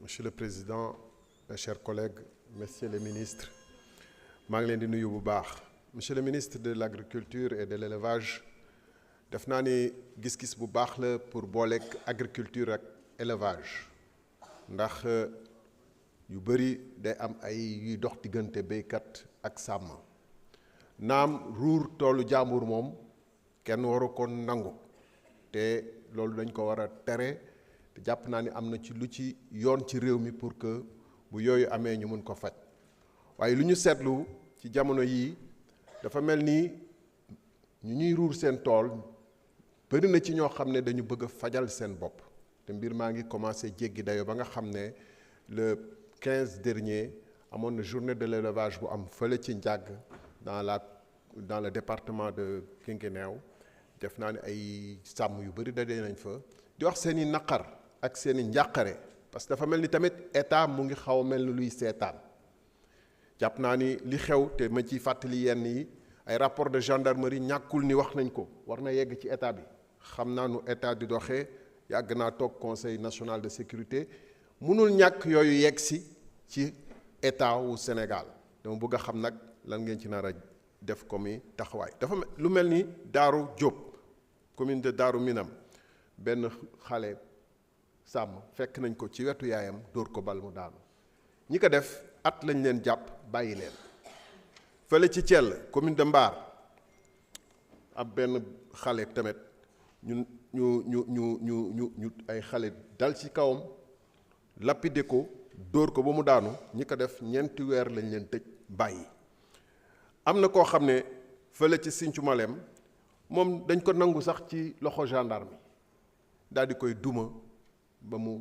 Monsieur le Président, mes chers collègues, messieurs les ministres, maa ngi leen di nuyu bu baax. Monsieur le ministre de l'Agriculture et de l'Élevage, def naa ni gis-gis bu baax la pour booleeg agriculture ak élevage ndax yu bëri day am ay yuy dox diggante béykat ak sàmm naam ruur toolu jàmbur moom kenn waru ko nangu te loolu dañ ko war a tere te jàpp naa ni am na ci lu ci yoon ci réew mi pour que bu yooyu amee ñu mën ko faj waaye lu ñu seetlu ci jamono yii dafa mel ni ñu ñuy ruur seen tool bëri na ci ñoo xam ne dañu bëgg a fajal seen bopp te mbir maa ngi commencé jéggi dayo ba nga xam ne le 15 dernier amoon na journée de l'élevage bu am fële ci Ndiag dans le département de Guinguinéo def naa ne ay sàmm yu bëri daje nañ fa di wax seen i naqar ak seen i njàqare parce que dafa mel ni tamit état mu ngi xaw a mel ni luy seetaan jàpp naa ni li xew te ma ciy fàttali yenn yi ay rapport de gendarmerie ñàkkul ni wax nañ ko war na yegg ci état bi xam naa nu état di doxee yàgg naa toog conseil national de sécurité mënul ñàkk yooyu yegg si ci état wu Sénégal dama bëgg a xam nag lan ngeen ci nar a def comme taxawaay dafa lu mel ni Daaru Diop commune de Daaru Minam benn xale sàmm fekk nañ ko ci wetu yaayam dóor ko bal mu daanu ñi ko def at lañ leen jàpp bàyyi leen fële ci Thiel commune de Mbar ab benn xale tamit ñu ay xale dal ci kawam lapide ko dóor ko ba mu daanu ñi ko def ñeenti weer lañ leen tëj bàyyi am na koo xam ne fële ci Sinthiou Malem moom dañ ko nangu sax ci loxo gendarme daal di koy duma ba mu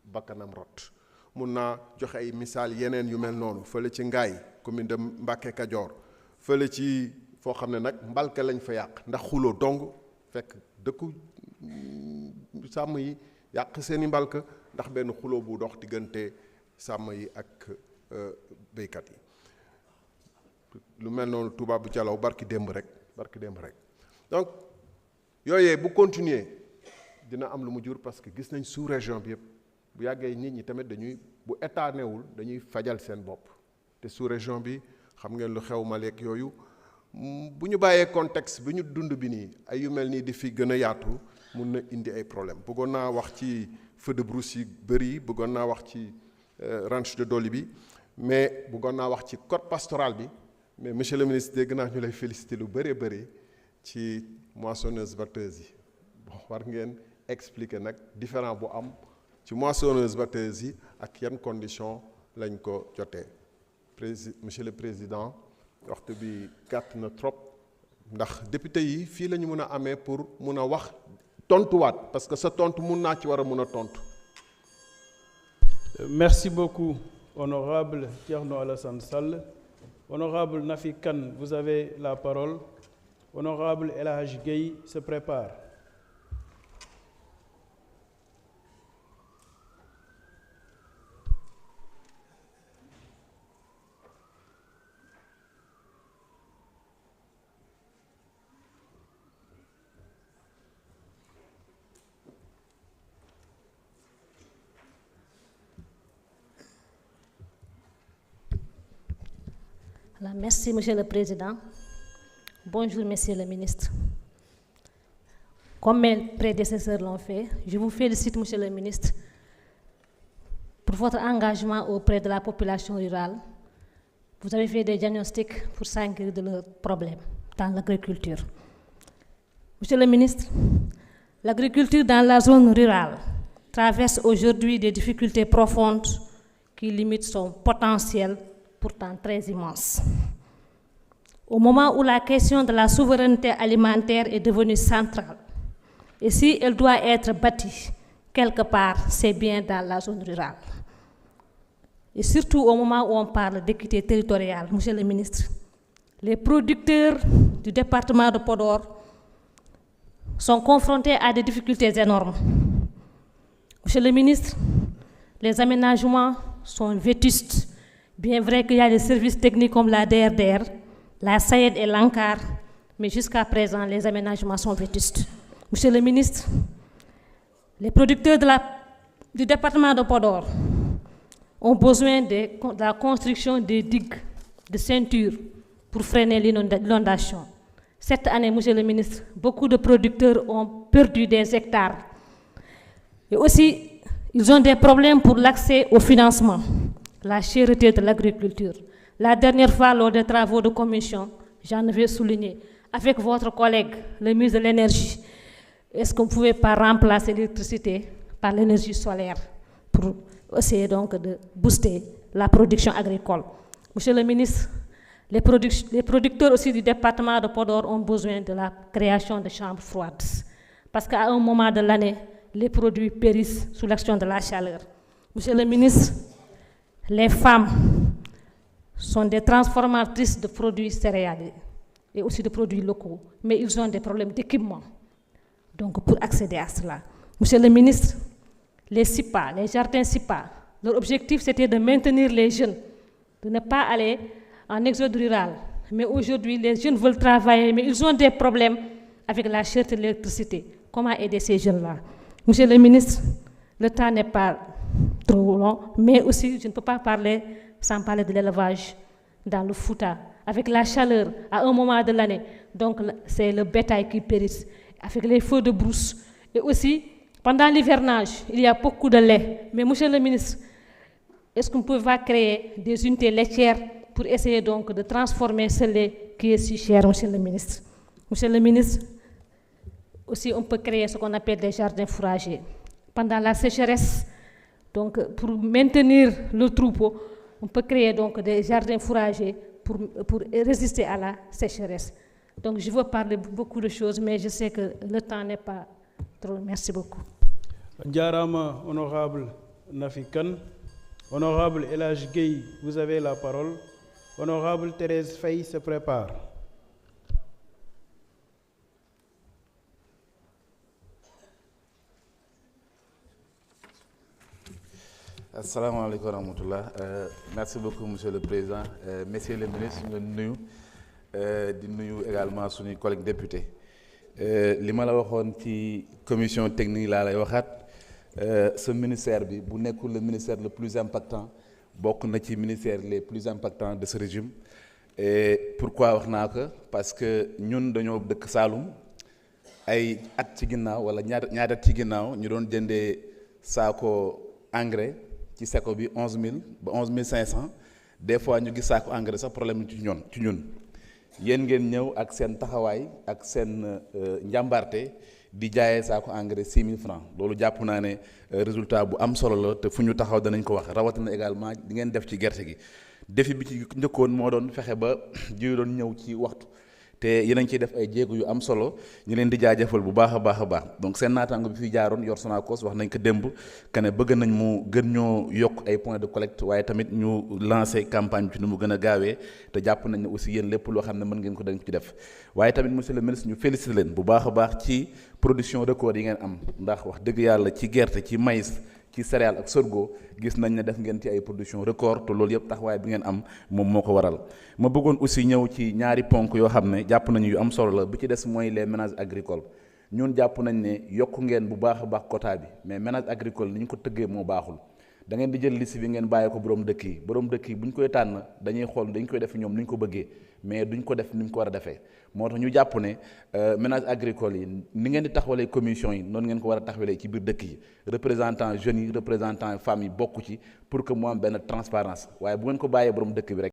bakkanam rot mun naa joxe ay misaal yeneen yu mel noonu fële ci Ngaay commune de Mbacké Kadior fële ci foo xam ne nag mbalka lañ fa yàq ndax xuloo dong fekk dëkku sàmm yi yàq seeni mbalka ndax benn xuloo bu dox diggante sàmm yi ak béykat yi lu mel noonu Touba bu Jalaw barki démb rek donc yooyee bu continuer dina am lu mu jur parce que gis nañ sous région bi yëpp bu yàggee nit ñi tamit dañuy bu état newul dañuy fajal seen bopp te sous région bi xam ngeen lu xew Mali ak yooyu bu ñu bàyyee contexte bi ñu dund bi nii ay yu mel nii di fi gën a yaatu mun na indi ay problème bëggoon naa wax ci feu de brousse yi bëri bëggoon naa wax ci ranch de Doli bi mais bëggoon naa wax ci code pastoral bi mais monsieur le ministre dégg naa ñu lay féliciter lu bëree bëri ci moissonneuse batteuse yi bon war ngeen expliquer nag différent bu am ci moissonneuse batteuse yi ak yan condition lañ ko jotee monsieur le président waxtu bi gàtt na trop ndax député yi fii la ñu mën a amee pour mun a wax tontuwaat parce que sa tontu mun naa ci war a mun a tontu. Merci beaucoup honorable Thierno Alassane Sall. Honorable Nafi Kane, vous avez la parole. Honorable El Hadji Gueye se prépare. Voilà, merci, Monsieur le Président. Bonjour, Messieurs les ministres. Comme mes prédécesseurs l'ont fait, je vous félicite, Monsieur le ministre, pour votre engagement auprès de la population rurale. Vous avez fait des diagnostics pour s'inquiéter de leurs problèmes dans l'agriculture. Monsieur le ministre, l'agriculture dans la zone rurale traverse aujourd'hui des difficultés profondes qui limitent son potentiel pourtant très immense. Au moment où la question de la souveraineté alimentaire est devenue centrale, et si elle doit être bâtie quelque part, c'est bien dans la zone rurale. Et surtout au moment où on parle d'équité territoriale, Monsieur le ministre, les producteurs du département de Podor sont confrontés à des difficultés énormes. Monsieur le ministre, les aménagements sont vétustes. Bien vrai qu'il y a des services techniques comme la DRDR, la SAED et l'ANCAR, mais jusqu'à présent, les aménagements sont vétustes. Monsieur le ministre, les producteurs du département de Podor ont besoin de la construction des digues de ceinture pour freiner l'inondation. Cette année, Monsieur le ministre, beaucoup de producteurs ont perdu des hectares. Et aussi, ils ont des problèmes pour l'accès au financement, la cherté de l'agriculture. La dernière fois, lors des travaux de commission, j'en avais souligné, avec votre collègue, le ministre de l'Énergie, est-ce qu'on ne pouvait pas remplacer l'électricité par l'énergie solaire pour essayer donc de booster la production agricole? Monsieur le ministre, les producteurs aussi du département de Podor ont besoin de la création de chambres froides. Parce qu'à un moment de l'année, les produits périssent sous l'action de la chaleur. Monsieur le ministre, les femmes sont des transformatrices de produits céréaliers et aussi de produits locaux, mais ils ont des problèmes d'équipement. Donc, pour accéder à cela. Monsieur le ministre, les SIPA, les jardins SIPA, leur objectif c'était de maintenir les jeunes, de ne pas aller en exode rural. Mais aujourd'hui, les jeunes veulent travailler, mais ils ont des problèmes avec la cherté de l'électricité. Comment aider ces jeunes-là? Monsieur le ministre, le temps n'est pas trop long, mais aussi je ne peux pas parler sans parler de l'élevage dans le Fouta. Avec la chaleur à un moment de l'année, donc c'est le bétail qui périsse, avec les feux de brousse. Et aussi, pendant l'hivernage, il y a beaucoup de lait. Mais monsieur le ministre, est-ce qu'on peut créer des unités laitières pour essayer donc de transformer ce lait qui est si cher, monsieur le ministre? Monsieur le ministre, aussi on peut créer ce qu'on appelle des jardins fourragers. Pendant la sécheresse, donc pour maintenir le troupeau, on peut créer donc des jardins fourragers pour résister à la sécheresse. Donc je veux parler beaucoup de choses, mais je sais que le temps n'est pas trop. Merci beaucoup. Ndiarama, honorable Nafi Kane. Honorable El Hadj Gueye, vous avez la parole. Honorable Thérèse Faye se prépare. Assalamu alaikum wa rahmatullah. Merci beaucoup, Monsieur le Président. Messieurs les ministres, nous nuyu également suñu collègues députés. Li ma la waxoon ci commission technique laa lay waxaat ce ministère bi bu nekkul le ministère le plus impactant bokk na ci ministère les plus impactants de ce régime. Et pourquoi wax naa ko parce que ñun dañoo dëkk Saloum ay at ci ginnaaw wala ñaari at ci ginnaaw ñu doon jëndee saako engrais ci seko bi 11000 ba 11500 des fois ñu gis saako engrais sax problème ci ñun yéen ngeen ñëw ak seen taxawaay ak seen njàmbarte di jaayee saako engrais 6000 francs loolu jàpp naa ne résultat bu am solo la te fu ñu taxaw danañ ko wax rawatina également di ngeen def ci gerte gi défi bi ci njëkkoon moo doon fexe ba jiw doon ñëw ci waxtu te yéen a ngi ciy def ay jéego yu am solo ñu leen di jaajëfal bu baax a baax donc seen naataango bi fi jaaroon yor Sonacos wax nañ ko démb que ne bëgg nañ mu gën ñoo yokk ay points de collecte waaye tamit ñu lancer campagne bi ci nu mu gën a gaawee te jàpp nañ ne aussi yéen lépp loo xam ne mën ngeen ko dañ ci def waaye tamit monsieur le ministre ñu féliciter leen bu baax a baax ci production record yi ngeen am ndax wax dëgg yàlla ci gerte ci maïs ci céréales ak sorgho gis nañ ne def ngeen ci ay production record te loolu yëpp taxawaay bi ngeen am moom moo ko waral ma bëggoon aussi ñëw ci ñaari ponk yoo xam ne jàpp nañu yu am solo la bi ci des mooy les ménages agricoles ñun jàpp nañ ne yokk ngeen bu baax a baax quota bi mais ménage agricole ni ñu ko tëggee moo baaxul da ngeen di jël liste bi ngeen bàyyi ko borom dëkk yi bu ñu koy tànn dañuy xool dañ koy def ñoom ni ñu ko bëggee mais duñ ko def ni ñu ko war a defee moo tax ñu jàpp ne ménage agricole yi ni ngeen di taxawalee commission yi noonu ngeen ko war a taxawalee ci biir dëkk yi représentant jeunes yi représentant femmes yi bokk ci pour que mu am benn transparence waaye bu ngeen ko bàyyee borom dëkk bi rek